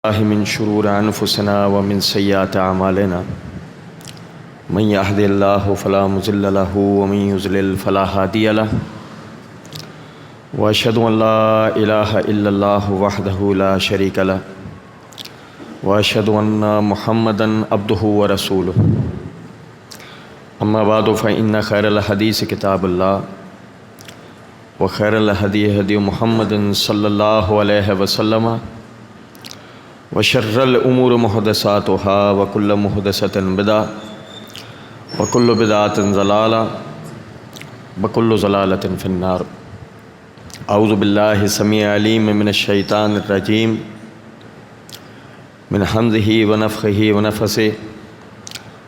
الله من شرور أنفسنا ومن سيئات أعمالنا من يهد الله فلا مضل له ومن يضلل فلا هادي له وأشهد أن لا إله إلا الله وحده لا شريك له وأشهد أن محمدا عبده ورسوله أما بعد فإن خير الحديث كتاب الله وخير الهدي هدي محمد صلى الله عليه وسلم وشر الأمور محدثاتها وكل محدثة بدعة وكل بدعة ضلالة وكل ضلالة في النار. أعوذ بالله السميع العليم من الشيطان الرجيم من حمزه ونفخه ونفثه.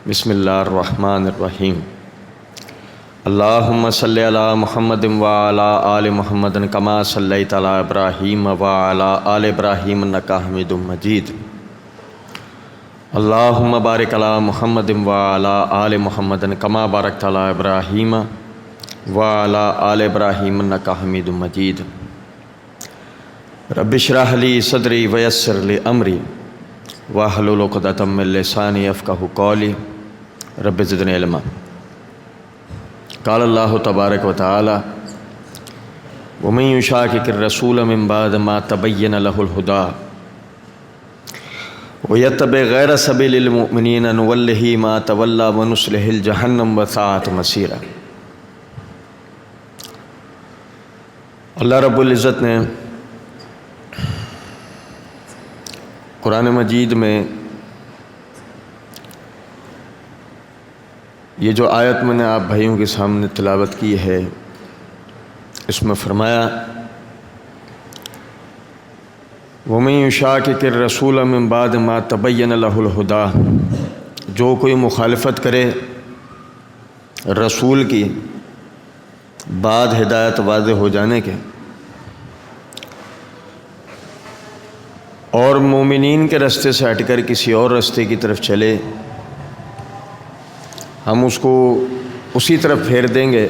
بسم الله الرحمن الرحيم. اللهم صل على محمد وعلى آل محمد كما صليت على إبراهيم وعلى آل إبراهيم إنك حميد مجيد. اللهم بارك على محمد وعلى آل محمد كما باركت على إبراهيم وعلى آل إبراهيم إنك حميد مجيد. رب اشرح لي صدري ويسر لي أمري واحلل عقدة من لساني يفقهوا قولي رب زدني علما. قال اللہ تبارک و تعالی ومن یشاقق الرسول من بعد ما تبین له الہدی ویتبع غیر سبیل المؤمنین نولہ ما تولی ونصلہ جہنم وساءت مصیرا. اللہ رب العزت نے قرآن مجید میں یہ جو آیت میں نے آپ بھائیوں کے سامنے تلاوت کی ہے اس میں فرمایا وَمَن يُشَاقِقِ الرَّسُولَ مِن بَعْدِ مَا تَبَيَّنَ لَهُ الْهُدَىٰ، جو کوئی مخالفت کرے رسول کی بعد ہدایت واضح ہو جانے کے اور مومنین کے راستے سے ہٹ کر کسی اور راستے کی طرف چلے، ہم اس کو اسی طرف پھیر دیں گے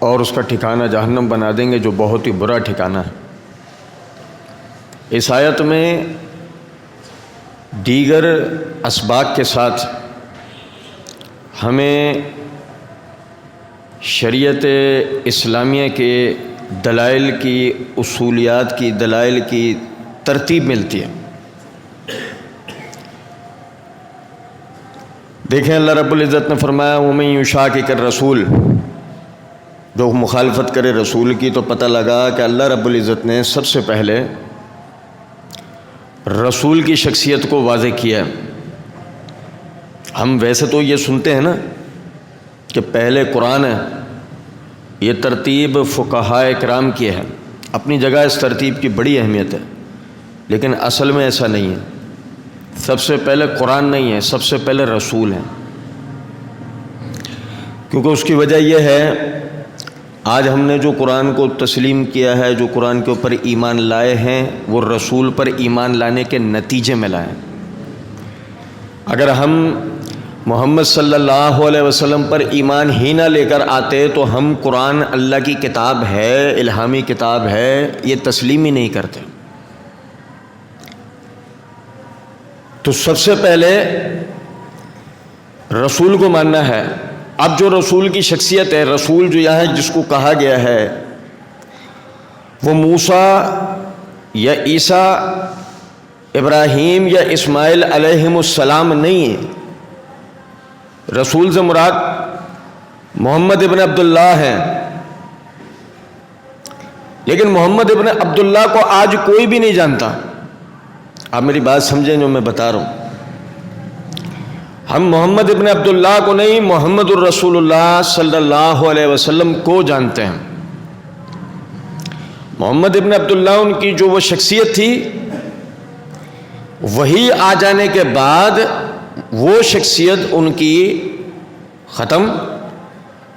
اور اس کا ٹھکانہ جہنم بنا دیں گے جو بہت ہی برا ٹھکانہ ہے. اس آیت میں دیگر اسباق کے ساتھ ہمیں شریعت اسلامیہ کے دلائل کی، اصولیات کی، دلائل کی ترتیب ملتی ہے. دیکھیں اللہ رب العزت نے فرمایا وَمَن یُشَاقِقِ الرَّسُولَ، جو مخالفت کرے رسول کی، تو پتہ لگا کہ اللہ رب العزت نے سب سے پہلے رسول کی شخصیت کو واضح کیا ہے. ہم ویسے تو یہ سنتے ہیں نا کہ پہلے قرآن ہے، یہ ترتیب فقہائے کرام کی ہے، اپنی جگہ اس ترتیب کی بڑی اہمیت ہے، لیکن اصل میں ایسا نہیں ہے. سب سے پہلے قرآن نہیں ہے، سب سے پہلے رسول ہیں. کیونکہ اس کی وجہ یہ ہے آج ہم نے جو قرآن کو تسلیم کیا ہے، جو قرآن کے اوپر ایمان لائے ہیں، وہ رسول پر ایمان لانے کے نتیجے میں لائے. اگر ہم محمد صلی اللہ علیہ وسلم پر ایمان ہی نہ لے کر آتے تو ہم قرآن اللہ کی کتاب ہے، الہامی کتاب ہے، یہ تسلیم ہی نہیں کرتے. تو سب سے پہلے رسول کو ماننا ہے. اب جو رسول کی شخصیت ہے، رسول جو یہاں جس کو کہا گیا ہے وہ موسیٰ یا عیسیٰ، ابراہیم یا اسماعیل علیہم السلام نہیں ہے. رسول سے مراد محمد ابن عبداللہ ہیں. لیکن محمد ابن عبداللہ کو آج کوئی بھی نہیں جانتا. آپ میری بات سمجھیں جو میں بتا رہا ہوں. ہم محمد ابن عبداللہ کو نہیں، محمد الرسول اللہ صلی اللہ علیہ وسلم کو جانتے ہیں. محمد ابن عبداللہ ان کی جو وہ شخصیت تھی، وہی آ جانے کے بعد وہ شخصیت ان کی ختم.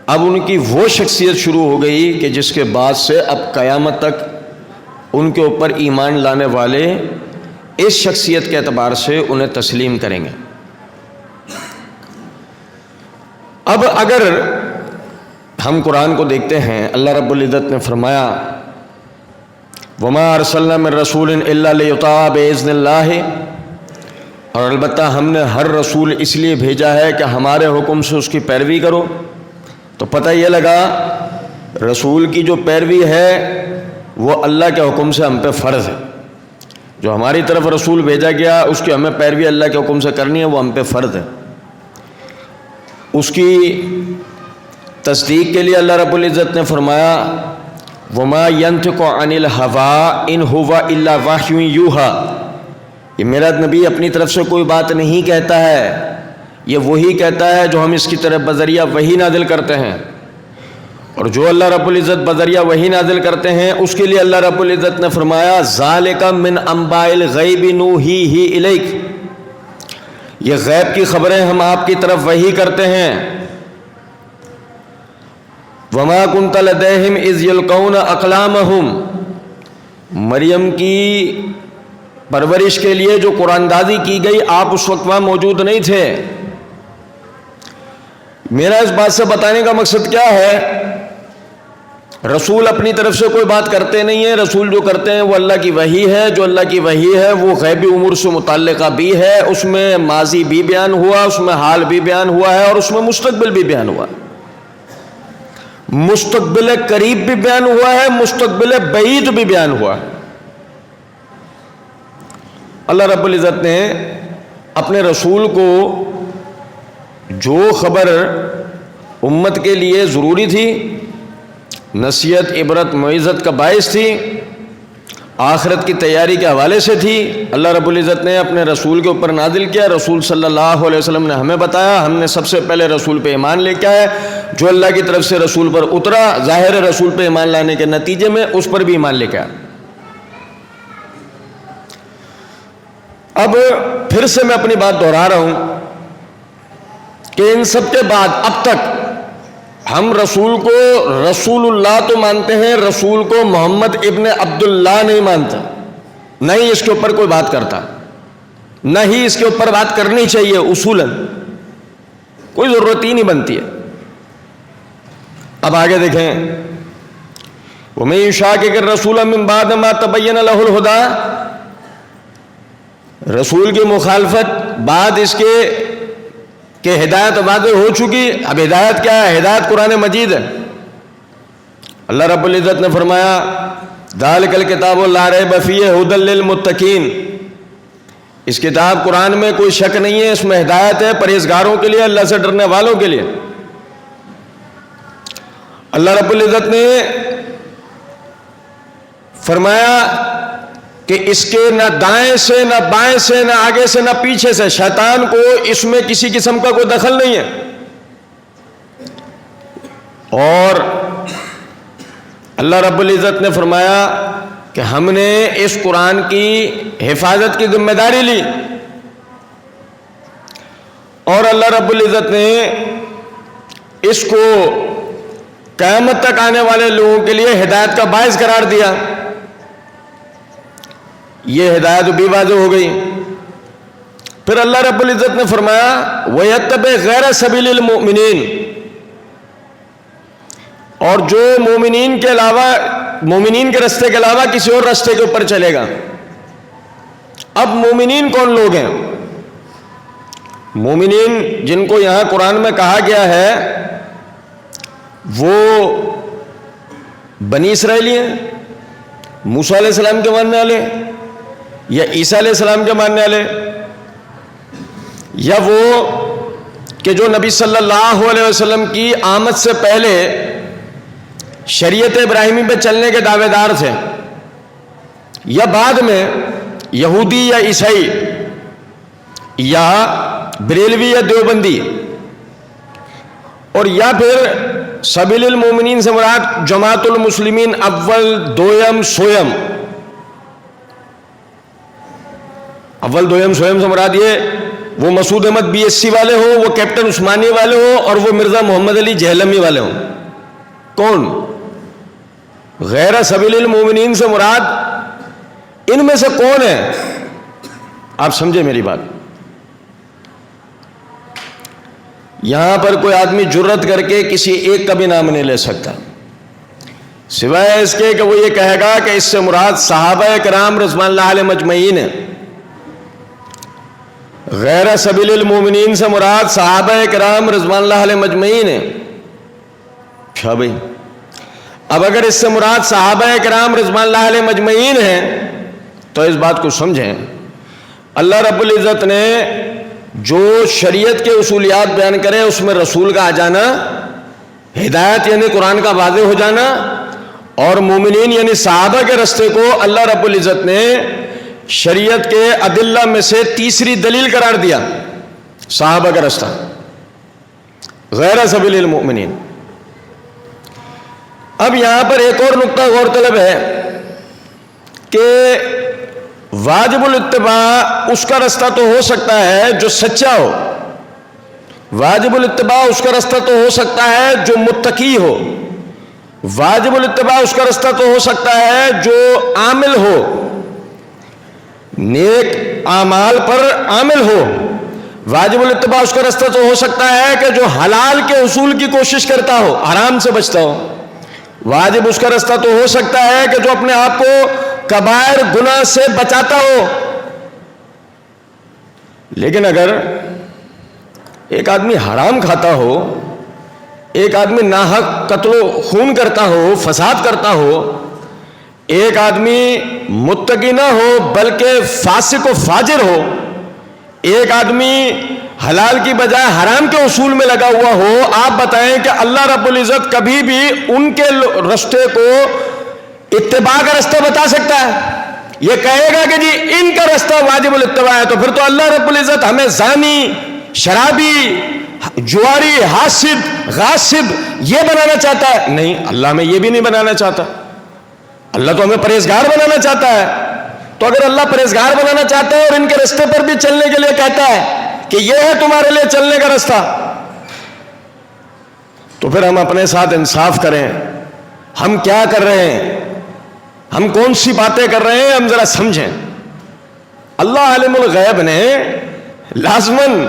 اب ان کی وہ شخصیت شروع ہو گئی کہ جس کے بعد سے اب قیامت تک ان کے اوپر ایمان لانے والے اس شخصیت کے اعتبار سے انہیں تسلیم کریں گے. اب اگر ہم قرآن کو دیکھتے ہیں، اللہ رب العزت نے فرمایا وما ارسلنا من رسول الا لیطاع باذن اللہ، اور البتہ ہم نے ہر رسول اس لیے بھیجا ہے کہ ہمارے حکم سے اس کی پیروی کرو۔ تو پتہ یہ لگا رسول کی جو پیروی ہے وہ اللہ کے حکم سے ہم پہ فرض ہے، جو ہماری طرف رسول بھیجا گیا اس کی ہمیں پیروی اللہ کے حکم سے کرنی ہے، وہ ہم پہ فرض ہے۔ اس کی تصدیق کے لیے اللہ رب العزت نے فرمایا وما ينطق عن الهوى ان هو الا وحی یوحی، یہ میرا نبی اپنی طرف سے کوئی بات نہیں کہتا ہے، یہ وہی کہتا ہے جو ہم اس کی طرف بذریعہ وحی نازل کرتے ہیں، اور جو اللہ رب العزت بذریعہ وحی نازل کرتے ہیں اس کے لیے اللہ رب العزت نے فرمایا ذالک من انباء الغیب نوحیہ الیک، یہ غیب کی خبریں ہم آپ کی طرف وحی کرتے ہیں۔ وما كنت لديهم اذ يلقون اقلامهم، مریم کی پرورش کے لیے جو قرآن دازی کی گئی آپ اس وقت وہاں موجود نہیں تھے۔ میرا اس بات سے بتانے کا مقصد کیا ہے، رسول اپنی طرف سے کوئی بات کرتے نہیں ہیں، رسول جو کرتے ہیں وہ اللہ کی وحی ہے، جو اللہ کی وحی ہے وہ غیبی امور سے متعلقہ بھی ہے، اس میں ماضی بھی بیان ہوا، اس میں حال بھی بیان ہوا ہے، اور اس میں مستقبل بھی بیان ہوا، مستقبل قریب بھی بیان ہوا ہے، مستقبل بعید بھی بیان ہوا ہے۔ اللہ رب العزت نے اپنے رسول کو جو خبر امت کے لیے ضروری تھی، نصیحت عبرت موعظت کا باعث تھی، آخرت کی تیاری کے حوالے سے تھی، اللہ رب العزت نے اپنے رسول کے اوپر نازل کیا۔ رسول صلی اللہ علیہ وسلم نے ہمیں بتایا، ہم نے سب سے پہلے رسول پہ ایمان لے کے آئے، جو اللہ کی طرف سے رسول پر اترا ظاہر رسول پہ ایمان لانے کے نتیجے میں اس پر بھی ایمان لے کے آئے۔ اب پھر سے میں اپنی بات دہرا رہا ہوں کہ ان سب کے بعد اب تک ہم رسول کو رسول اللہ تو مانتے ہیں، رسول کو محمد ابن عبداللہ نہیں مانتے، نہ ہی اس کے اوپر کوئی بات کرتا، نہ ہی اس کے اوپر بات کرنی چاہیے، اصولاً کوئی ضرورت ہی نہیں بنتی ہے۔ اب آگے دیکھیں وَمَن يُشَاقِقِ الرَّسُولَ مِن بَعْدِ مَا تَبَيَّنَ لَهُ الْهُدَىٰ، رسول کی مخالفت بعد اس کے کہ ہدایت واضح ہو چکی۔ اب ہدایت کیا ہے؟ ہدایت قرآن مجید ہے۔ اللہ رب العزت نے فرمایا ذَلِكَ الْكِتَابُ لَا رَيْبَ فِيهِ هُدًى لِّلْمُتَّقِينَ، اس کتاب قرآن میں کوئی شک نہیں ہے، اس میں ہدایت ہے پرہیزگاروں کے لیے، اللہ سے ڈرنے والوں کے لیے۔ اللہ رب العزت نے فرمایا کہ اس کے نہ دائیں سے نہ بائیں سے نہ آگے سے نہ پیچھے سے شیطان کو اس میں کسی قسم کا کوئی دخل نہیں ہے، اور اللہ رب العزت نے فرمایا کہ ہم نے اس قرآن کی حفاظت کی ذمہ داری لی، اور اللہ رب العزت نے اس کو قیامت تک آنے والے لوگوں کے لیے ہدایت کا باعث قرار دیا۔ یہ ہدایت بھی واضح ہو گئی۔ پھر اللہ رب العزت نے فرمایا وَيَتَّبِعْ غَيْرَ سَبِيلِ الْمُؤْمِنِينَ، اور جو مومنین کے علاوہ، مومنین کے راستے کے علاوہ کسی اور راستے کے اوپر چلے گا۔ اب مومنین کون لوگ ہیں؟ مومنین جن کو یہاں قرآن میں کہا گیا ہے وہ بنی اسرائیلی ہیں، موسیٰ علیہ السلام کے ماننے والے، یا عیسیٰ علیہ السلام کے ماننے والے، یا وہ کہ جو نبی صلی اللہ علیہ وسلم کی آمد سے پہلے شریعت ابراہیمی پہ چلنے کے دعوے دار تھے، یا بعد میں یہودی یا عیسائی یا بریلوی یا دیوبندی، اور یا پھر سبیل المومنین سے مراد جماعت المسلمین اول دویم سویم، اول دویم سویم سے مراد یہ وہ مسعود احمد بی ایس سی والے ہوں، وہ کیپٹن عثمانی والے ہوں، اور وہ مرزا محمد علی جہلمی والے ہوں۔ کون؟ غیر سبیل المومنین سے مراد ان میں سے کون ہے؟ آپ سمجھے میری بات؟ یہاں پر کوئی آدمی جرت کر کے کسی ایک کا بھی نام نہیں لے سکتا، سوائے اس کے کہ وہ یہ کہے گا کہ اس سے مراد صحابہ کرام رضوان اللہ علیہ مجمعین ہے، غیر سبیل المومنین سے مراد صحابہ کرام رضوان اللہ علیہ مجمعین ہے. اچھا بھائی، اب اگر اس سے مراد صحابہ کرام رضوان اللہ علیہ مجمعین ہیں تو اس بات کو سمجھیں، اللہ رب العزت نے جو شریعت کے اصولیات بیان کرے اس میں رسول کا آ جانا، ہدایت یعنی قرآن کا واضح ہو جانا، اور مومنین یعنی صحابہ کے رستے کو اللہ رب العزت نے شریعت کے ادلہ میں سے تیسری دلیل قرار دیا، صحابہ کا رستہ غیر سبیل المؤمنین. اب یہاں پر ایک اور نقطہ غور طلب ہے کہ واجب الاتباع اس کا رستہ تو ہو سکتا ہے جو سچا ہو، واجب الاتباع اس کا رستہ تو ہو سکتا ہے جو متقی ہو، واجب الاتباع اس کا رستہ تو ہو سکتا ہے جو عامل ہو، نیک اعمال پر عامل ہو، واجب الاتباع اس کا رستہ تو ہو سکتا ہے کہ جو حلال کے حصول کی کوشش کرتا ہو، حرام سے بچتا ہو، واجب اس کا رستہ تو ہو سکتا ہے کہ جو اپنے آپ کو کبائر گناہ سے بچاتا ہو. لیکن اگر ایک آدمی حرام کھاتا ہو، ایک آدمی ناحق قتل و خون کرتا ہو، فساد کرتا ہو، ایک آدمی متقی نہ ہو بلکہ فاسق و فاجر ہو، ایک آدمی حلال کی بجائے حرام کے اصول میں لگا ہوا ہو، آپ بتائیں کہ اللہ رب العزت کبھی بھی ان کے رستے کو اتباع کا رستہ بتا سکتا ہے؟ یہ کہے گا کہ جی ان کا رستہ واجب الاتباع ہے، تو پھر تو اللہ رب العزت ہمیں زانی، شرابی، جواری، حاسد، غاصب یہ بنانا چاہتا ہے؟ نہیں، اللہ ہمیں یہ بھی نہیں بنانا چاہتا. اللہ تو ہمیں پرہیزگار بنانا چاہتا ہے. تو اگر اللہ پرہیزگار بنانا چاہتا ہے اور ان کے رستے پر بھی چلنے کے لیے کہتا ہے کہ یہ ہے تمہارے لیے چلنے کا رستہ، تو پھر ہم اپنے ساتھ انصاف کریں. ہم کیا کر رہے ہیں، ہم کون سی باتیں کر رہے ہیں، ہم ذرا سمجھیں. اللہ عالم الغیب نے لازماً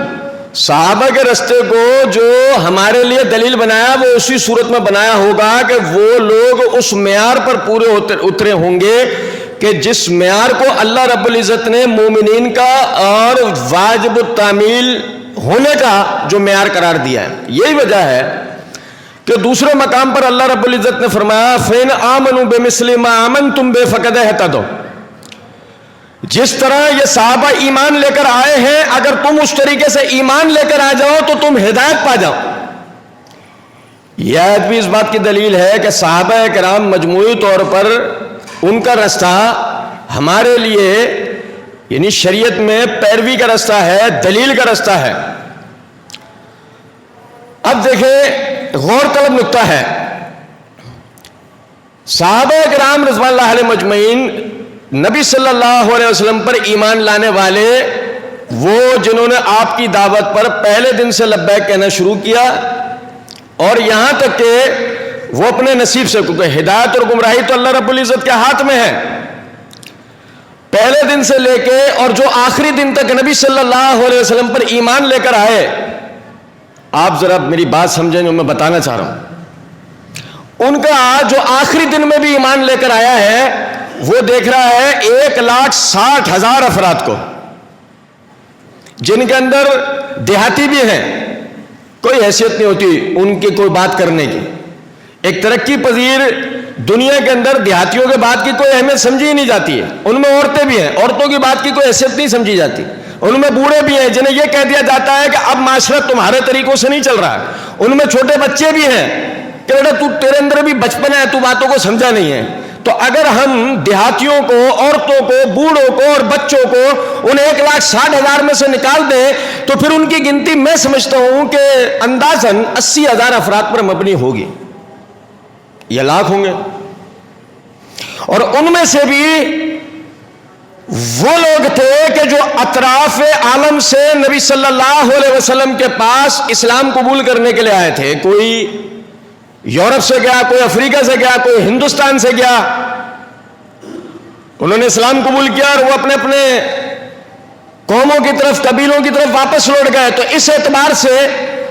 صحابہ کے رستے کو جو ہمارے لیے دلیل بنایا وہ اسی صورت میں بنایا ہوگا کہ وہ لوگ اس معیار پر پورے اترے ہوں گے کہ جس معیار کو اللہ رب العزت نے مومنین کا اور واجب التعمیل ہونے کا جو معیار قرار دیا ہے. یہی وجہ ہے کہ دوسرے مقام پر اللہ رب العزت نے فرمایا فَإِنْ آمَنُوا بِمِثْلِ مَا آمَنْتُمْ بِهِ فَقَدْ اهْتَدَوْا. جس طرح یہ صحابہ ایمان لے کر آئے ہیں، اگر تم اس طریقے سے ایمان لے کر آ جاؤ تو تم ہدایت پا جاؤ. یہ آیت بھی اس بات کی دلیل ہے کہ صحابہ کرام مجموعی طور پر ان کا رستہ ہمارے لیے یعنی شریعت میں پیروی کا رستہ ہے، دلیل کا رستہ ہے. اب دیکھیں غور طلب نقطہ ہے، صحابہ کرام رضوان اللہ علیہ مجمعین نبی صلی اللہ علیہ وسلم پر ایمان لانے والے، وہ جنہوں نے آپ کی دعوت پر پہلے دن سے لبیک کہنا شروع کیا اور یہاں تک کہ وہ اپنے نصیب سے، کیونکہ ہدایت اور گمراہی تو اللہ رب العزت کے ہاتھ میں ہے، پہلے دن سے لے کے اور جو آخری دن تک نبی صلی اللہ علیہ وسلم پر ایمان لے کر آئے. آپ ذرا میری بات سمجھیں جو میں بتانا چاہ رہا ہوں. ان کا جو آخری دن میں بھی ایمان لے کر آیا ہے وہ دیکھ رہا ہے 1,60,000 افراد کو، جن کے اندر دیہاتی بھی ہیں، کوئی حیثیت نہیں ہوتی ان کی کوئی بات کرنے کی. ایک ترقی پذیر دنیا کے اندر دیہاتیوں کے بات کی کوئی اہمیت سمجھی ہی نہیں جاتی ہے. ان میں عورتیں بھی ہیں، عورتوں کی بات کی کوئی حیثیت نہیں سمجھی جاتی. ان میں بوڑھے بھی ہیں جنہیں یہ کہہ دیا جاتا ہے کہ اب معاشرہ تمہارے طریقوں سے نہیں چل رہا ہے. ان میں چھوٹے بچے بھی ہیں کہ بیٹا تیرے اندر بھی بچپن ہے، تو باتوں کو سمجھا نہیں ہے. تو اگر ہم دیہاتیوں کو، عورتوں کو، بوڑھوں کو اور بچوں کو ان 1,60,000 میں سے نکال دیں تو پھر ان کی گنتی میں سمجھتا ہوں کہ اندازاً 80,000 افراد پر مبنی ہوگی، یہ لاکھ ہوں گے. اور ان میں سے بھی وہ لوگ تھے کہ جو اطراف عالم سے نبی صلی اللہ علیہ وسلم کے پاس اسلام قبول کرنے کے لیے آئے تھے. کوئی یورپ سے گیا، کوئی افریقہ سے گیا، کوئی ہندوستان سے گیا. انہوں نے اسلام قبول کیا اور وہ اپنے اپنے قوموں کی طرف، قبیلوں کی طرف واپس لوٹ گئے. تو اس اعتبار سے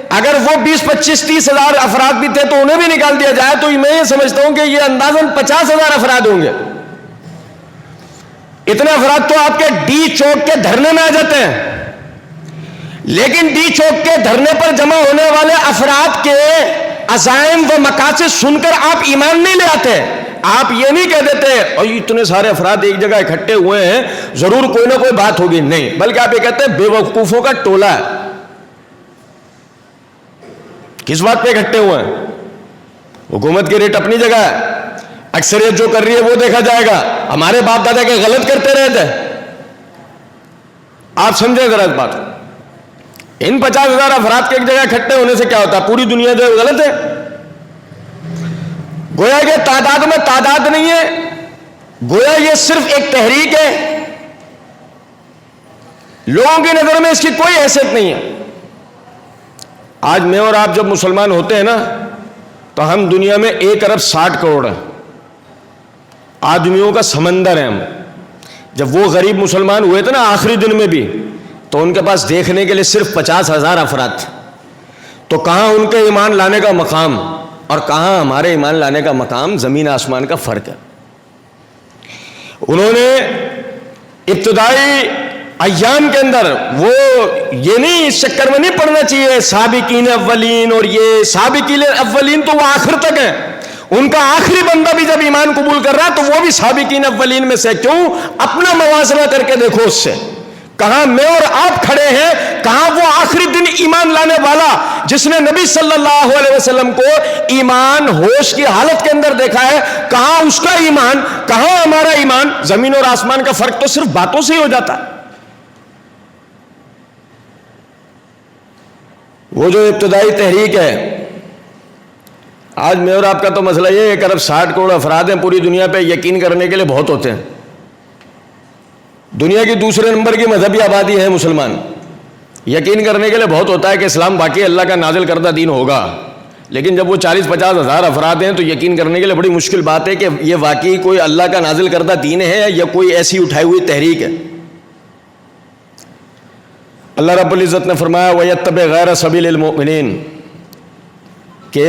اگر وہ 20-25-30 ہزار افراد بھی تھے تو انہیں بھی نکال دیا جائے تو میں یہ سمجھتا ہوں کہ یہ اندازاً 50,000 افراد ہوں گے. اتنے افراد تو آپ کے ڈی چوک کے دھرنے میں آ جاتے ہیں. لیکن ڈی چوک کے دھرنے پر جمع ہونے والے افراد کے عزائم و مقاصد سن کر آپ ایمان نہیں لے آتے. آپ یہ نہیں کہہ دیتے اور اتنے سارے افراد ایک جگہ اکٹھے ہوئے ہیں ضرور کوئی نہ کوئی بات ہوگی. نہیں، بلکہ آپ یہ کہتے ہیں بے وقوفوں کا ٹولہ ہے. کس بات پہ اکٹھے ہوئے ہیں؟ حکومت کی ریٹ اپنی جگہ ہے، اکثریت جو کر رہی ہے وہ دیکھا جائے گا. ہمارے باپ دادا کے غلط کرتے رہے تھے. آپ سمجھیں ذرا اس بات. ان 50,000 افراد کے ایک جگہ اکٹھے ہونے سے کیا ہوتا ہے؟ پوری دنیا جو غلط ہے. گویا کہ تعداد میں تعداد نہیں ہے، گویا یہ صرف ایک تحریک ہے. لوگوں کی نظر میں اس کی کوئی حیثیت نہیں ہے. آج میں اور آپ جب مسلمان ہوتے ہیں نا تو ہم دنیا میں 1,60,00,000 ہیں. آدمیوں کا سمندر ہے ہم. جب وہ غریب مسلمان ہوئے تھے نا آخری دن میں بھی، تو ان کے پاس دیکھنے کے لیے صرف 50,000 افراد تھے. تو کہاں ان کے ایمان لانے کا مقام اور کہاں ہمارے ایمان لانے کا مقام، زمین آسمان کا فرق ہے. انہوں نے ابتدائی ایام کے اندر وہ یہ نہیں، اس چکر میں نہیں پڑھنا چاہیے سابقین اولین اور یہ سابقین اولین تو وہ آخر تک ہیں. ان کا آخری بندہ بھی جب ایمان قبول کر رہا ہے تو وہ بھی سابقین اولین میں سے. کیوں؟ اپنا موازنہ کر کے دیکھو اس سے. کہاں میں اور آپ کھڑے ہیں، کہاں وہ آخری دن ایمان لانے والا جس نے نبی صلی اللہ علیہ وسلم کو ایمان ہوش کی حالت کے اندر دیکھا ہے، کہاں اس کا ایمان، کہاں ہمارا ایمان. زمین اور آسمان کا فرق تو صرف باتوں سے ہی ہو جاتا ہے. وہ جو ابتدائی تحریک ہے، آج میں اور آپ کا تو مسئلہ یہ ہے 1,60,00,000 افراد ہیں پوری دنیا پہ، یقین کرنے کے لیے بہت ہوتے ہیں. دنیا کی دوسرے نمبر کی مذہبی آبادی ہے مسلمان. یقین کرنے کے لیے بہت ہوتا ہے کہ اسلام واقعی اللہ کا نازل کردہ دین ہوگا، لیکن جب وہ 40-50 ہزار افراد ہیں تو یقین کرنے کے لیے بڑی مشکل بات ہے کہ یہ واقعی کوئی اللہ کا نازل کردہ دین ہے یا کوئی ایسی اٹھائی ہوئی تحریک ہے. اللہ رب العزت نے فرمایا وَيَتَّبِعْ غَيْرَ سَبِيلِ الْمُؤْمِنِينَ، کہ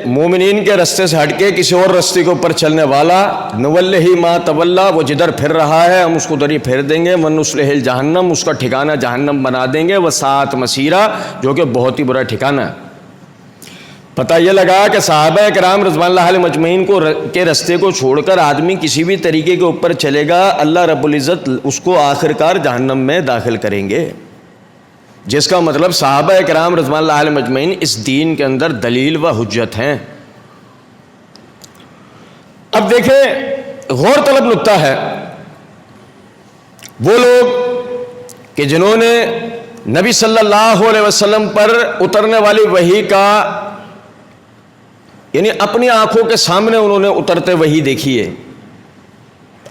مومنین کے رستے سے ہٹ کے کسی اور رستے کے اوپر چلنے والا نُوَلِّهِ مَا تَوَلَّى، وہ جدھر پھر رہا ہے ہم اس کو ادھر ہی پھیر دیں گے. وَنُصْلِهِ الْجَهَنَّمَ، اس کا ٹھکانہ جہنم بنا دیں گے. وَسَاءَتْ مَصِيرًا، جو کہ بہت ہی برا ٹھکانہ ہے. پتہ یہ لگا کہ صحابہ کرام رضوان اللہ علیہم اجمعین کو کے رستے کو چھوڑ کر آدمی کسی بھی طریقے کے اوپر چلے گا، اللہ رب العزت اس کو آخرکار جہنم میں داخل کریں گے. جس کا مطلب صحابہ کرام رضوان اللہ علیہم اجمعین اس دین کے اندر دلیل و حجت ہیں. اب دیکھیں غور طلب نکتہ ہے، وہ لوگ کہ جنہوں نے نبی صلی اللہ علیہ وسلم پر اترنے والی وحی کا یعنی اپنی آنکھوں کے سامنے انہوں نے اترتے وحی دیکھی ہے.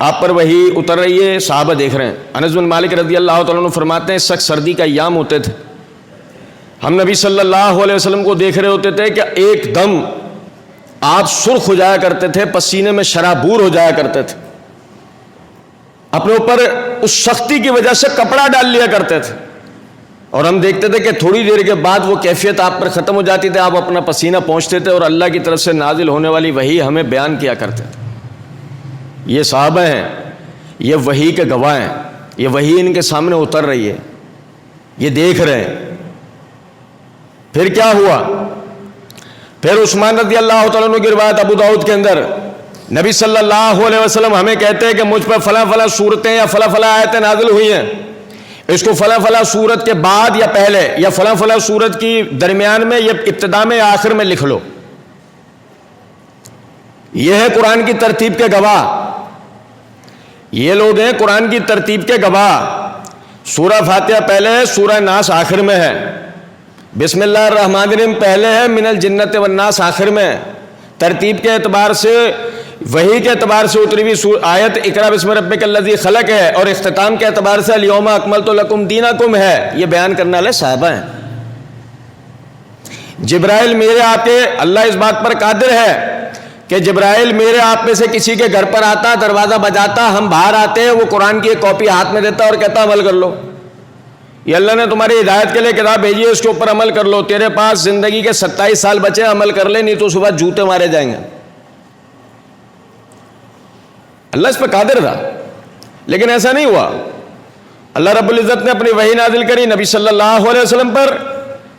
آپ پر وحی اتر رہی ہے، صحابہ دیکھ رہے ہیں. انس بن مالک رضی اللہ تعالیٰ عنہ فرماتے ہیں سخت سردی کا ایام ہوتے تھے، ہم نبی صلی اللہ علیہ وسلم کو دیکھ رہے ہوتے تھے کہ ایک دم آپ سرخ ہو جایا کرتے تھے، پسینے میں شرابور ہو جایا کرتے تھے، اپنے اوپر اس سختی کی وجہ سے کپڑا ڈال لیا کرتے تھے، اور ہم دیکھتے تھے کہ تھوڑی دیر کے بعد وہ کیفیت آپ پر ختم ہو جاتی تھی، آپ اپنا پسینہ پہنچتے تھے اور اللہ کی طرف سے نازل ہونے والی وحی ہمیں بیان کیا کرتے تھے. یہ صحابہ ہیں، یہ وحی کے گواہ ہیں، یہ وحی ان کے سامنے اتر رہی ہے، یہ دیکھ رہے ہیں. پھر کیا ہوا؟ پھر عثمان رضی اللہ تعالیٰ عنہ کی روایت ابو داؤد کے اندر نبی صلی اللہ علیہ وسلم ہمیں کہتے ہیں کہ مجھ پر فلاں فلاں صورتیں یا فلاں فلاں آیتیں نازل ہوئی ہیں، اس کو فلاں فلاں صورت کے بعد یا پہلے یا فلاں فلاں صورت کی درمیان میں یا ابتدا میں یا آخر میں لکھ لو. یہ ہے قرآن کی ترتیب کے گواہ، یہ لوگ ہیں قرآن کی ترتیب کے گواہ. سورہ فاتحہ پہلے ہے، سورہ ناس آخر میں ہے، بسم اللہ الرحمن الرحیم پہلے ہے، من الجنت والناس آخر میں. ترتیب کے اعتبار سے وحی کے اعتبار سے اتری ہوئی آیت اقرا بسم ربک الذی خلق ہے، اور اختتام کے اعتبار سے الیوم اکملت لکم دینکم ہے. یہ بیان کرنے والے صحابہ ہیں. جبرائیل میرے آتے، اللہ اس بات پر قادر ہے کہ جبرائیل میرے آپ میں سے کسی کے گھر پر آتا، دروازہ بجاتا، ہم باہر آتے ہیں، وہ قرآن کی ایک کاپی ہاتھ میں دیتا اور کہتا عمل کر لو. یہ اللہ نے تمہاری ہدایت کے لیے کتاب بھیجی ہے، اس کے اوپر عمل کر لو، تیرے پاس زندگی کے 27 سال بچے، عمل کر لے، نہیں تو صبح جوتے مارے جائیں گے۔ اللہ اس پہ قادر تھا، لیکن ایسا نہیں ہوا۔ اللہ رب العزت نے اپنی وحی نازل کری نبی صلی اللہ علیہ وسلم پر،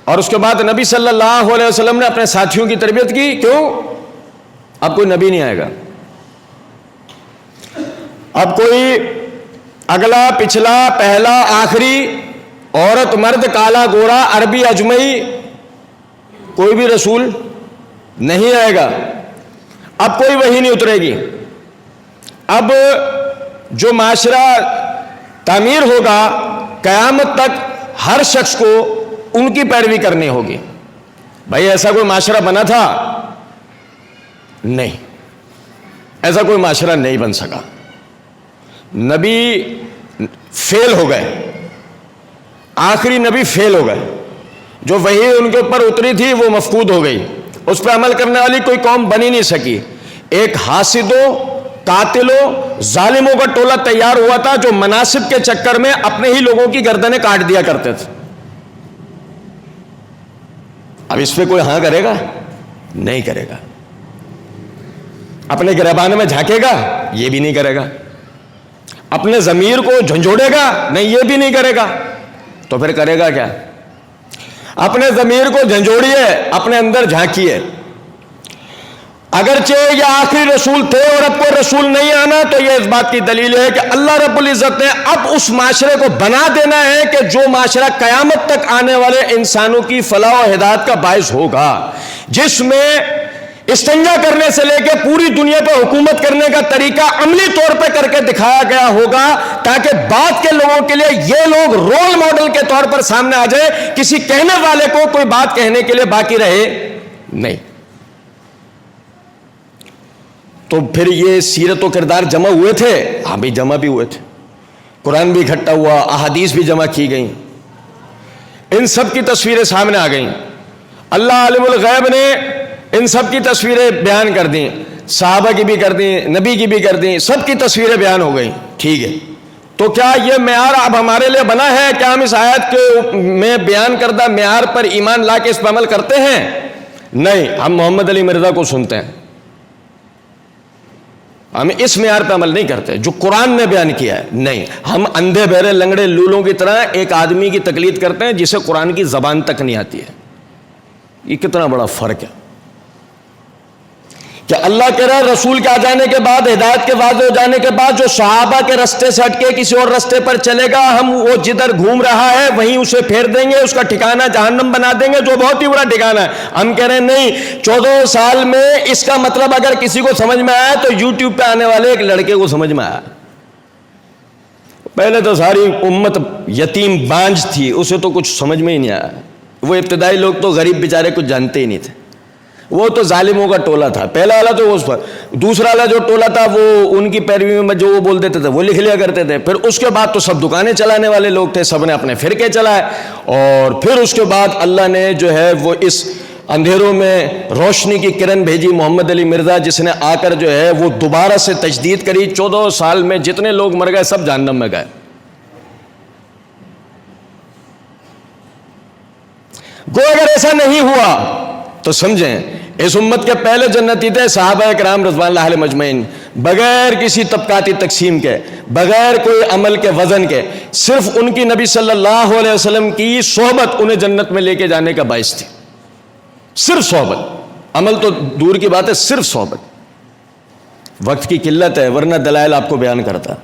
اور اس کے بعد نبی صلی اللہ علیہ وسلم نے اپنے ساتھیوں کی تربیت کی۔ کیوں؟ اب کوئی نبی نہیں آئے گا، اب کوئی اگلا پچھلا پہلا آخری، عورت مرد کالا گورا عربی اجمئی، کوئی بھی رسول نہیں آئے گا۔ اب کوئی وحی نہیں اترے گی۔ اب جو معاشرہ تعمیر ہوگا قیامت تک ہر شخص کو ان کی پیروی کرنی ہوگی۔ بھائی ایسا کوئی معاشرہ بنا تھا؟ نہیں، ایسا کوئی معاشرہ نہیں بن سکا۔ نبی فیل ہو گئے، آخری نبی فیل ہو گئے، جو وحی ان کے اوپر اتری تھی وہ مفقود ہو گئی، اس پہ عمل کرنے والی کوئی قوم بن ہی نہیں سکی۔ ایک حاسدوں، قاتلوں، ظالموں کا ٹولہ تیار ہوا تھا جو مناصب کے چکر میں اپنے ہی لوگوں کی گردنیں کاٹ دیا کرتے تھے۔ اب اس پہ کوئی ہاں کرے گا؟ نہیں کرے گا۔ اپنے گریبان میں جھانکے گا؟ یہ بھی نہیں کرے گا۔ اپنے ضمیر کو جھنجھوڑے گا؟ نہیں، یہ بھی نہیں کرے گا۔ تو پھر کرے گا کیا؟ اپنے ضمیر کو جھنجھوڑیے، اپنے اندر جھانکیے۔ اگرچہ یہ آخری رسول تھے اور اب کوئی رسول نہیں آنا، تو یہ اس بات کی دلیل ہے کہ اللہ رب العزت نے اب اس معاشرے کو بنا دینا ہے کہ جو معاشرہ قیامت تک آنے والے انسانوں کی فلاح و ہدایت کا باعث ہوگا، جس میں استنجا کرنے سے لے کے پوری دنیا پہ حکومت کرنے کا طریقہ عملی طور پہ کر کے دکھایا گیا ہوگا، تاکہ بعد کے لوگوں کے لیے یہ لوگ رول ماڈل کے طور پر سامنے آ جائے، کسی کہنے والے کو کوئی بات کہنے کے لیے باقی رہے نہیں۔ تو پھر یہ سیرت و کردار جمع ہوئے تھے؟ ہاں بھی جمع بھی ہوئے تھے، قرآن بھی اکٹھا ہوا، احادیث بھی جمع کی گئیں، ان سب کی تصویریں سامنے آ گئیں۔ اللہ عالم الغیب نے ان سب کی تصویریں بیان کر دیں، صحابہ کی بھی کر دیں، نبی کی بھی کر دیں، سب کی تصویریں بیان ہو گئیں۔ ٹھیک ہے، تو کیا یہ معیار اب ہمارے لیے بنا ہے؟ کیا ہم اس آیت کے میں بیان کردہ معیار پر ایمان لا کے اس پر عمل کرتے ہیں؟ نہیں، ہم محمد علی مرزا کو سنتے ہیں، ہم اس معیار پہ عمل نہیں کرتے جو قرآن نے بیان کیا ہے۔ نہیں، ہم اندھے بہرے لنگڑے لولوں کی طرح ایک آدمی کی تقلید کرتے ہیں جسے قرآن کی زبان تک نہیں آتی ہے۔ یہ کتنا بڑا فرق ہے کہ اللہ کہہ رہا ہے رسول کے آ جانے کے بعد، ہدایت کے واضح ہو جانے کے بعد، جو صحابہ کے رستے سے ہٹ کے کسی اور رستے پر چلے گا، ہم وہ جدھر گھوم رہا ہے وہیں اسے پھیر دیں گے، اس کا ٹھکانہ جہنم بنا دیں گے، جو بہت ہی برا ٹھکانہ ہے۔ ہم کہہ رہے ہیں نہیں، 14 سال میں اس کا مطلب اگر کسی کو سمجھ میں آیا تو یوٹیوب پہ آنے والے ایک لڑکے کو سمجھ میں آیا۔ پہلے تو ساری امت یتیم بانج تھی، اسے تو کچھ سمجھ میں ہی نہیں آیا۔ وہ ابتدائی لوگ تو غریب بیچارے کچھ جانتے ہی نہیں تھے، وہ تو ظالموں کا ٹولہ تھا۔ پہلا والا تو اس پر، دوسرا والا جو ٹولہ تھا وہ ان کی پیروی میں جو وہ بول دیتے تھے وہ لکھ لیا کرتے تھے۔ پھر اس کے بعد تو سب دکانیں چلانے والے لوگ تھے، سب نے اپنے فرقے چلائے، اور پھر اس کے بعد اللہ نے جو ہے وہ اس اندھیروں میں روشنی کی کرن بھیجی، محمد علی مرزا، جس نے آ کر جو ہے وہ دوبارہ سے تجدید کری۔ 14 سال میں جتنے لوگ مر گئے سب جہنم میں گئے۔ گو اگر ایسا نہیں ہوا تو سمجھیں اس امت کے پہلے جنتی تھے صحابہ کرام رضوان اللہ علیہم اجمعین، بغیر کسی طبقاتی تقسیم کے، بغیر کوئی عمل کے وزن کے، صرف ان کی نبی صلی اللہ علیہ وسلم کی صحبت انہیں جنت میں لے کے جانے کا باعث تھی۔ صرف صحبت، عمل تو دور کی بات ہے، صرف صحبت۔ وقت کی قلت ہے ورنہ دلائل آپ کو بیان کرتا۔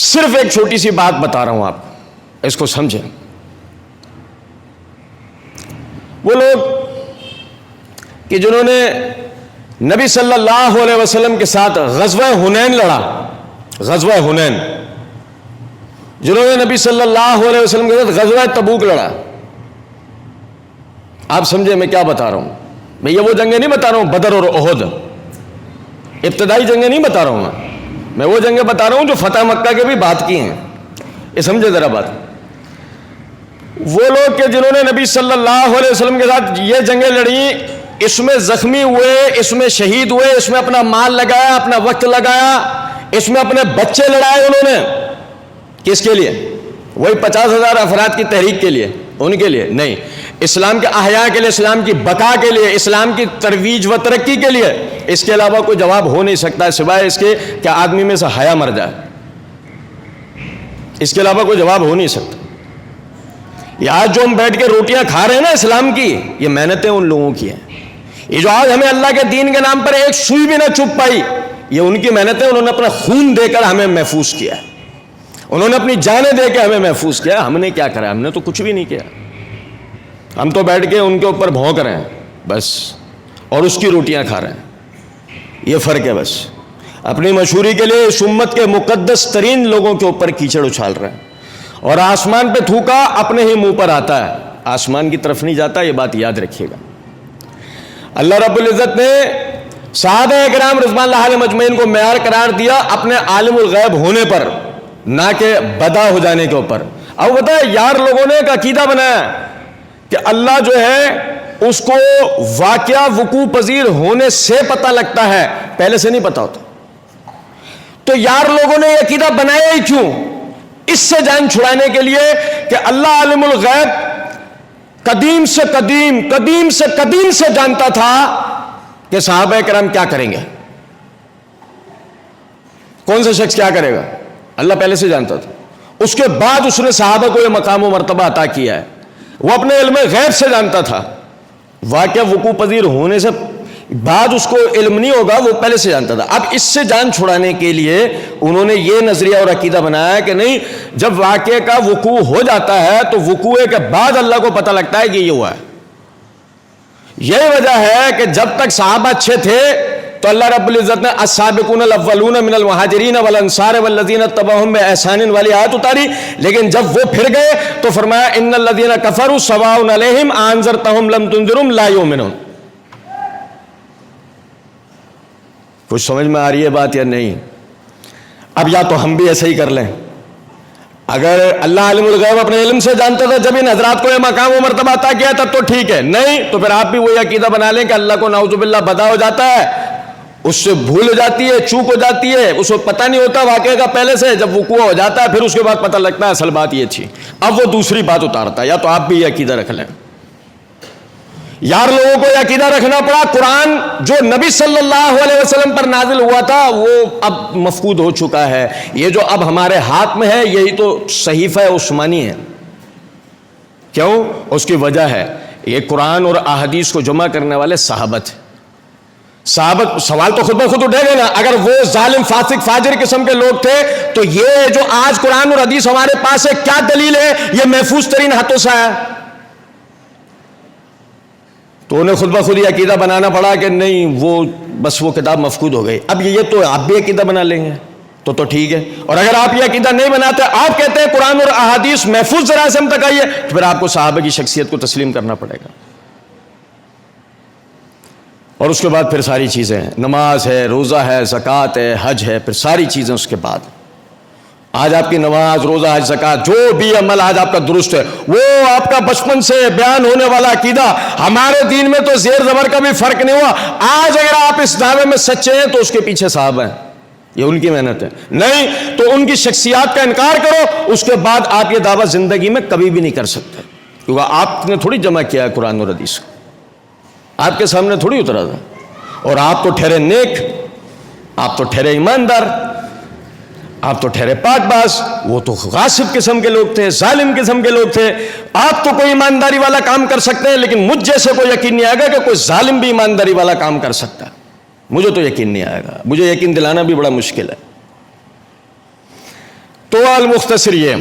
صرف ایک چھوٹی سی بات بتا رہا ہوں، آپ اس کو سمجھیں۔ وہ لوگ کہ جنہوں نے نبی صلی اللہ علیہ وسلم کے ساتھ غزوہ حنین لڑا، غزوہ حنین، جنہوں نے نبی صلی اللہ علیہ وسلم کے ساتھ غزوہ تبوک لڑا، آپ سمجھے میں کیا بتا رہا ہوں؟ میں یہ وہ جنگیں نہیں بتا رہا ہوں بدر اور احد، ابتدائی جنگیں نہیں بتا رہا ہوں، میں وہ جنگیں بتا رہا ہوں جو فتح مکہ کے بھی بات کی ہیں۔ یہ سمجھے ذرا بات۔ وہ لوگ کہ جنہوں نے نبی صلی اللہ علیہ وسلم کے ساتھ یہ جنگیں لڑیں، اس میں زخمی ہوئے، اس میں شہید ہوئے، اس میں اپنا مال لگایا، اپنا وقت لگایا، اس میں اپنے بچے لڑائے انہوں نے، کس کے لیے؟ وہی 50,000 افراد کی تحریک کے لیے، ان کے لیے نہیں، اسلام کے احیاء کے لیے، اسلام کی بقا کے لیے، اسلام کی ترویج و ترقی کے لیے، اس کے علاوہ کوئی جواب ہو نہیں سکتا سوائے اس کے کہ آدمی میں سے حیا مر جائے، اس کے علاوہ کوئی جواب ہو نہیں سکتا۔ یہ آج جو ہم بیٹھ کے روٹیاں کھا رہے ہیں نا اسلام کی، یہ محنتیں ان لوگوں کی ہیں۔ یہ جو آج ہمیں اللہ کے دین کے نام پر ایک سوئی بھی نہ چپ پائی، یہ ان کی محنتیں، انہوں نے اپنا خون دے کر ہمیں محفوظ کیا، انہوں نے اپنی جانیں دے کے ہمیں محفوظ کیا۔ ہم نے کیا کرا؟ ہم نے تو کچھ بھی نہیں کیا، ہم تو بیٹھ کے ان کے اوپر بھونک رہے ہیں بس، اور اس کی روٹیاں کھا رہے ہیں۔ یہ فرق ہے بس، اپنی مشہوری کے لیے اس امت کے مقدس ترین لوگوں کے اوپر کیچڑ اچھال رہے ہیں، اور آسمان پہ تھوکا اپنے ہی منہ پر آتا ہے، آسمان کی طرف نہیں جاتا، یہ بات یاد رکھیے گا۔ اللہ رب العزت نے صحابہ کرام رضوان اللہ علیہم اجمعین کو معیار قرار دیا اپنے عالم الغیب ہونے پر، نہ کہ بدا ہو جانے کے اوپر۔ اب بتائیں، یار لوگوں نے ایک عقیدہ بنایا کہ اللہ جو ہے اس کو واقعہ وقوع پذیر ہونے سے پتہ لگتا ہے، پہلے سے نہیں پتہ ہوتا۔ تو یار لوگوں نے یہ عقیدہ بنایا ہی کیوں؟ اس سے جان چھڑانے کے لیے کہ اللہ عالم الغیب قدیم سے قدیم سے جانتا تھا کہ صحابہ کرام کیا کریں گے، کون سا شخص کیا کرے گا، اللہ پہلے سے جانتا تھا۔ اس کے بعد اس نے صحابہ کو یہ مقام و مرتبہ عطا کیا ہے۔ وہ اپنے علم غیب سے جانتا تھا، واقعہ وقوع پذیر ہونے سے بعد اس کو علم نہیں ہوگا، وہ پہلے سے جانتا تھا۔ اب اس سے جان چھڑانے کے لیے انہوں نے یہ نظریہ اور عقیدہ بنایا کہ نہیں، جب واقعے کا وقوع ہو جاتا ہے تو وقوع کے بعد اللہ کو پتہ لگتا ہے کہ یہ ہوا ہے۔ یہی وجہ ہے کہ جب تک صحابہ اچھے تھے تو اللہ رب العزت نے السابقون الاولون من المہاجرین والانصار والذین اتبعوہم بإحسان والی آیت اتاری، لیکن جب وہ پھر گئے تو فرمایا ان الذین کفروا سواء علیہم انذرتہم لم تنذرہم لا یؤمنون۔ کچھ سمجھ میں آ رہی ہے بات یا نہیں؟ اب یا تو ہم بھی ایسے ہی کر لیں، اگر اللہ عالم الغیب اپنے علم سے جانتا تھا جب ان حضرات کو یہ مقام و مرتبہ عطا کیا تب تو ٹھیک ہے، نہیں تو پھر آپ بھی وہی عقیدہ بنا لیں کہ اللہ کو نعوذ باللہ بدا ہو جاتا ہے، اس سے بھول ہو جاتی ہے، چوک ہو جاتی ہے، اس کو پتہ نہیں ہوتا واقعے کا پہلے سے، جب وقوع ہو جاتا ہے پھر اس کے بعد پتہ لگتا ہے اصل بات یہ تھی۔ اب وہ دوسری بات اتارتا ہے، یا تو آپ بھی یہ عقیدہ رکھ لیں۔ یار لوگوں کو یہ عقیدہ رکھنا پڑا قرآن جو نبی صلی اللہ علیہ وسلم پر نازل ہوا تھا وہ اب مفقود ہو چکا ہے، یہ جو اب ہمارے ہاتھ میں ہے یہی تو صحیفہ عثمانی ہے۔ کیوں؟ اس کی وجہ ہے یہ قرآن اور احادیث کو جمع کرنے والے صحابہ تھے۔ صحابہ، سوال تو خود بخود اٹھے گا نا، اگر وہ ظالم فاسق فاجر قسم کے لوگ تھے تو یہ جو آج قرآن اور حدیث ہمارے پاس ہے کیا دلیل ہے یہ محفوظ ترین ہاتھوں سے آیا؟ تو انہیں خود بخود یہ عقیدہ بنانا پڑا کہ نہیں وہ بس وہ کتاب مفقود ہو گئی۔ اب یہ تو آپ بھی عقیدہ بنا لیں گے تو ٹھیک ہے، اور اگر آپ یہ عقیدہ نہیں بناتے، آپ کہتے ہیں قرآن اور احادیث محفوظ ذرائع سے ہم تک آئی ہے، تو پھر آپ کو صحابہ کی شخصیت کو تسلیم کرنا پڑے گا۔ اور اس کے بعد پھر ساری چیزیں ہیں، نماز ہے، روزہ ہے، زکوٰۃ ہے، حج ہے، پھر ساری چیزیں اس کے بعد۔ آج آپ کی نماز، روزہ، حج، زکوٰۃ، جو بھی عمل آج آپ کا درست ہے، وہ آپ کا بچپن سے بیان ہونے والا عقیدہ، ہمارے دین میں تو زیر زبر کا بھی فرق نہیں ہوا۔ آج اگر آپ اس دعوے میں سچے ہیں تو اس کے پیچھے صحابہ ہیں، یہ ان کی محنت ہے، نہیں تو ان کی شخصیات کا انکار کرو، اس کے بعد آپ یہ دعویٰ زندگی میں کبھی بھی نہیں کر سکتے، کیونکہ آپ نے تھوڑی جمع کیا ہے قرآن اور حدیث کو، آپ کے سامنے تھوڑی اترا تھا، اور آپ تو ٹھہرے نیک، آپ تو ٹھہرے ایماندار، آپ تو ٹھہرے پاک باز، وہ تو غاصب قسم کے لوگ تھے، ظالم قسم کے لوگ تھے۔ آپ تو کوئی ایمانداری والا کام کر سکتے ہیں، لیکن مجھ جیسے کو یقین نہیں آئے گا کہ کوئی ظالم بھی ایمانداری والا کام کر سکتا ہے، مجھے تو یقین نہیں آئے گا، مجھے یقین دلانا بھی بڑا مشکل ہے۔ تو المختصر یہ،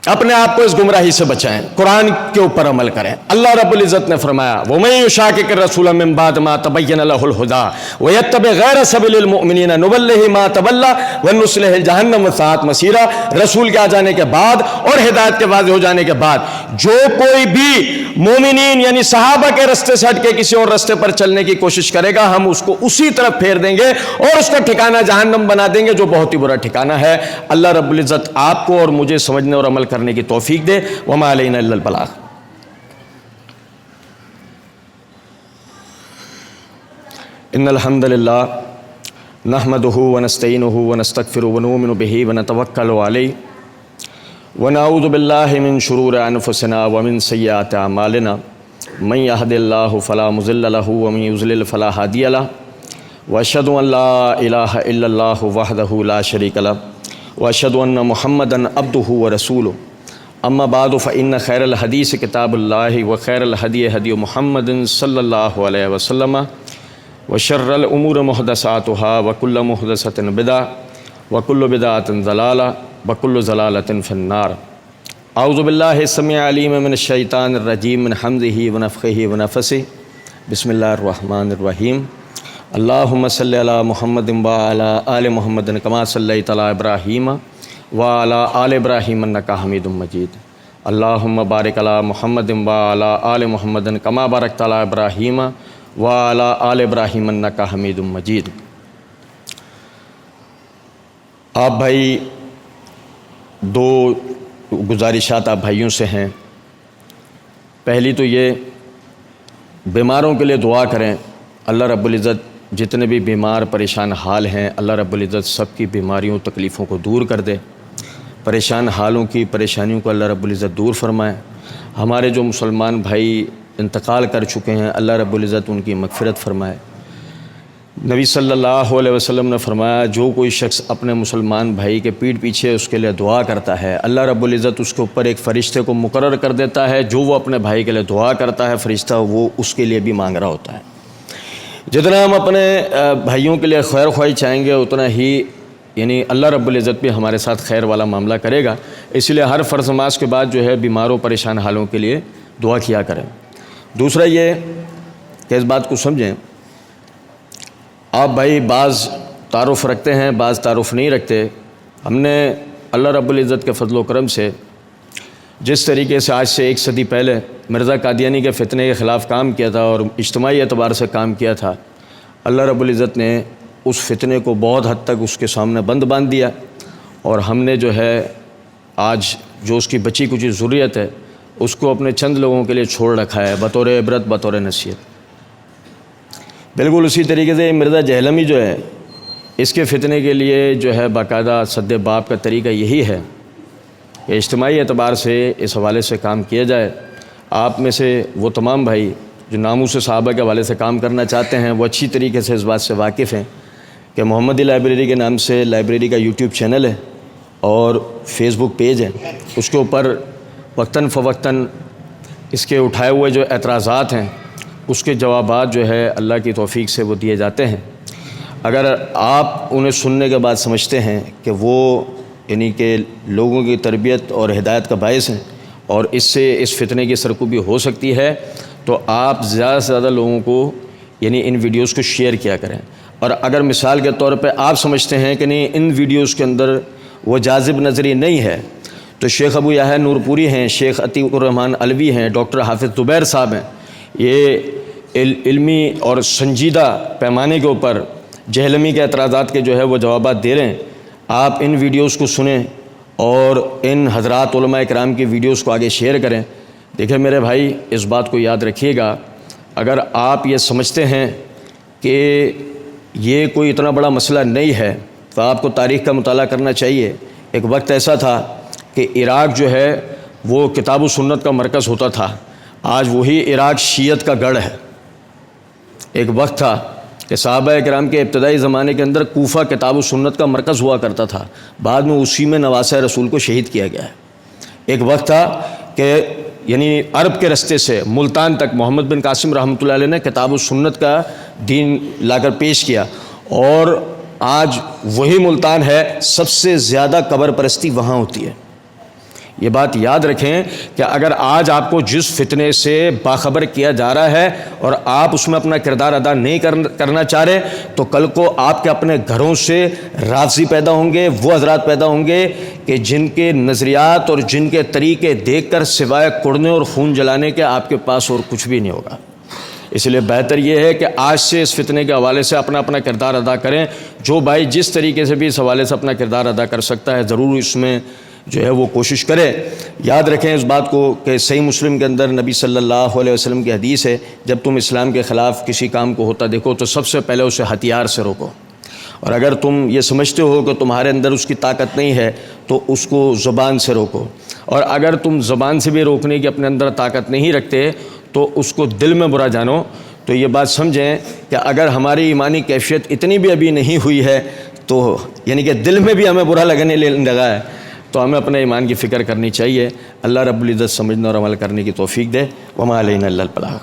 اپنے آپ کو اس گمراہی سے بچائیں، قرآن کے اوپر عمل کریں۔ اللہ رب العزت نے فرمایا وَمَن يُشَاقِقِ الرَّسُولَ مِن بَعْدِ مَا تَبَيَّنَ لَهُ الْهُدَىٰ وَيَتَّبِعْ غَيْرَ سَبِيلِ الْمُؤْمِنِينَ نُوَلِّهِ مَا تَوَلَّىٰ وَنُصْلِهِ جَهَنَّمَ وَسَاءَتْ مَصِيرًا۔ رسول کے آ جانے کے بعد اور ہدایت کے واضح ہو جانے کے بعد جو کوئی بھی مومنین یعنی صحابہ کے رستے سے ہٹ کے کسی اور رستے پر چلنے کی کوشش کرے گا، ہم اس کو اسی طرف پھیر دیں گے اور اس کا ٹھکانہ جہنم بنا دیں گے، جو بہت ہی برا ٹھکانہ ہے۔ اللہ رب العزت آپ کو اور مجھے سمجھنے اور عمل کرنے کی توفیق دے۔ وما علینا الا البلاغ۔ ان الحمد للہ نحمده ونستعینه ونستغفره ونؤمن به ونتوکل علیہ ونعوذ باللہ من شرور انفسنا ومن سیئات اعمالنا من یہد اللہ فلا مضل لہ ومن یضلل فلا ہادی لہ واشہد ان لا الہ الا اللہ وحدہ لا شریک لہ واشہد ان محمدا عبدہ ورسولہ اما بعد فإن خیر الحدیث کتاب اللہ وخیر الہدی ہدی محمد صلی اللہ علیہ وسلم وشر الامور محدثاتها وکل محدثۃ بدعہ وکل بدعۃ ضلالہ وکل ضلالۃ فی النار۔ اعوذ باللہ السمیع العلیم من الشیطان الرجیم من حمزہ ونفخہ ونفثہ، بسم اللہ الرحمن الرحیم۔ اللہم صلی علی محمد وعلی آل محمد کما صلیت علی ابراہیم وعلی آل ابراہیم انک حمید مجید۔ اللہم بارک علی محمد وعلی آل محمد کما بارکت علی ابراہیم وعلی آل ابراہیم انک حمید مجید۔ آپ بھائی دو گزارشات آپ بھائیوں سے ہیں۔ پہلی تو یہ، بیماروں کے لیے دعا کریں، اللہ رب العزت جتنے بھی بیمار پریشان حال ہیں اللہ رب العزت سب کی بیماریوں تکلیفوں کو دور کر دے، پریشان حالوں کی پریشانیوں کو اللہ رب العزت دور فرمائے۔ ہمارے جو مسلمان بھائی انتقال کر چکے ہیں اللہ رب العزت ان کی مغفرت فرمائے۔ نبی صلی اللہ علیہ وسلم نے فرمایا جو کوئی شخص اپنے مسلمان بھائی کے پیٹھ پیچھے اس کے لیے دعا کرتا ہے اللہ رب العزت اس کے اوپر ایک فرشتے کو مقرر کر دیتا ہے، جو وہ اپنے بھائی کے لیے دعا کرتا ہے فرشتہ وہ اس کے لیے بھی مانگ رہا ہوتا ہے۔ جتنا ہم اپنے بھائیوں کے لیے خیر خواہی چاہیں گے اتنا ہی اللہ رب العزت بھی ہمارے ساتھ خیر والا معاملہ کرے گا۔ اس لیے ہر فرض نماز کے بعد جو ہے بیماروں پریشان حالوں کے لیے دعا کیا کریں۔ دوسرا یہ کہ اس بات کو سمجھیں، آپ بھائی بعض تعارف رکھتے ہیں بعض تعارف نہیں رکھتے۔ ہم نے اللہ رب العزت کے فضل و کرم سے جس طریقے سے آج سے 1 صدی پہلے مرزا قادیانی کے فتنے کے خلاف کام کیا تھا اور اجتماعی اعتبار سے کام کیا تھا، اللہ رب العزت نے اس فتنے کو بہت حد تک اس کے سامنے بند باندھ دیا، اور ہم نے جو ہے آج جو اس کی بچی کچھ ضروریت ہے اس کو اپنے چند لوگوں کے لیے چھوڑ رکھا ہے بطور عبرت بطور نصیحت۔ بالکل اسی طریقے سے مرزا جہلمی جو ہے اس کے فتنے کے لیے جو ہے باقاعدہ سد باب کا طریقہ یہی ہے کہ اجتماعی اعتبار سے اس حوالے سے کام کیا جائے۔ آپ میں سے وہ تمام بھائی جو ناموس صحابہ کے حوالے سے کام کرنا چاہتے ہیں وہ اچھی طریقے سے اس بات سے واقف ہیں کہ محمدی لائبریری کے نام سے لائبریری کا یوٹیوب چینل ہے اور فیس بک پیج ہے، اس کے اوپر وقتاً فوقتاً اس کے اٹھائے ہوئے جو اعتراضات ہیں اس کے جوابات جو ہے اللہ کی توفیق سے وہ دیے جاتے ہیں۔ اگر آپ انہیں سننے کے بعد سمجھتے ہیں کہ وہ کہ لوگوں کی تربیت اور ہدایت کا باعث ہیں اور اس سے اس فتنے کی سرکوبی ہو سکتی ہے تو آپ زیادہ سے زیادہ لوگوں کو ان ویڈیوز کو شیئر کیا کریں۔ اور اگر مثال کے طور پہ آپ سمجھتے ہیں کہ نہیں ان ویڈیوز کے اندر وہ جاذب نظری نہیں ہے تو شیخ ابو یحییٰ نور پوری ہیں، شیخ عتیق الرحمن علوی ہیں، ڈاکٹر حافظ زبیر صاحب ہیں، یہ علمی اور سنجیدہ پیمانے کے اوپر جہلمی کے اعتراضات کے جو ہے وہ جوابات دے رہے ہیں۔ آپ ان ویڈیوز کو سنیں اور ان حضرات علماء کرام کی ویڈیوز کو آگے شیئر کریں۔ دیکھیں میرے بھائی اس بات کو یاد رکھیے گا، اگر آپ یہ سمجھتے ہیں کہ یہ کوئی اتنا بڑا مسئلہ نہیں ہے تو آپ کو تاریخ کا مطالعہ کرنا چاہیے۔ ایک وقت ایسا تھا کہ عراق جو ہے وہ کتاب و سنت کا مرکز ہوتا تھا، آج وہی عراق شیعت کا گڑھ ہے۔ ایک وقت تھا کہ صحابہ کرام کے ابتدائی زمانے کے اندر کوفہ کتاب و سنت کا مرکز ہوا کرتا تھا، بعد میں اسی میں نواسہ رسول کو شہید کیا گیا ہے۔ ایک وقت تھا کہ عرب کے رستے سے ملتان تک محمد بن قاسم رحمۃ اللہ علیہ نے کتاب و سنت کا دین لا کر پیش کیا، اور آج وہی ملتان ہے سب سے زیادہ قبر پرستی وہاں ہوتی ہے۔ یہ بات یاد رکھیں کہ اگر آج آپ کو جس فتنے سے باخبر کیا جا رہا ہے اور آپ اس میں اپنا کردار ادا نہیں کرنا چاہ رہے تو کل کو آپ کے اپنے گھروں سے رافضی پیدا ہوں گے، وہ حضرات پیدا ہوں گے کہ جن کے نظریات اور جن کے طریقے دیکھ کر سوائے کڑنے اور خون جلانے کے آپ کے پاس اور کچھ بھی نہیں ہوگا۔ اس لیے بہتر یہ ہے کہ آج سے اس فتنے کے حوالے سے اپنا اپنا کردار ادا کریں۔ جو بھائی جس طریقے سے بھی اس حوالے سے اپنا کردار ادا کر سکتا ہے ضرور اس میں جو ہے وہ کوشش کرے۔ یاد رکھیں اس بات کو کہ صحیح مسلم کے اندر نبی صلی اللہ علیہ وسلم کی حدیث ہے، جب تم اسلام کے خلاف کسی کام کو ہوتا دیکھو تو سب سے پہلے اسے ہتھیار سے روکو، اور اگر تم یہ سمجھتے ہو کہ تمہارے اندر اس کی طاقت نہیں ہے تو اس کو زبان سے روکو۔ اور اگر تم زبان سے بھی روکنے کی اپنے اندر طاقت نہیں رکھتے تو اس کو دل میں برا جانو. تو یہ بات سمجھیں کہ اگر ہماری ایمانی کیفیت اتنی بھی ابھی نہیں ہوئی ہے تو یعنی کہ دل میں بھی ہمیں برا لگنے لگا ہے تو ہمیں اپنے ایمان کی فکر کرنی چاہیے. اللہ رب العزت سمجھنے اور عمل کرنے کی توفیق دے. وما علینا الا البلاغ.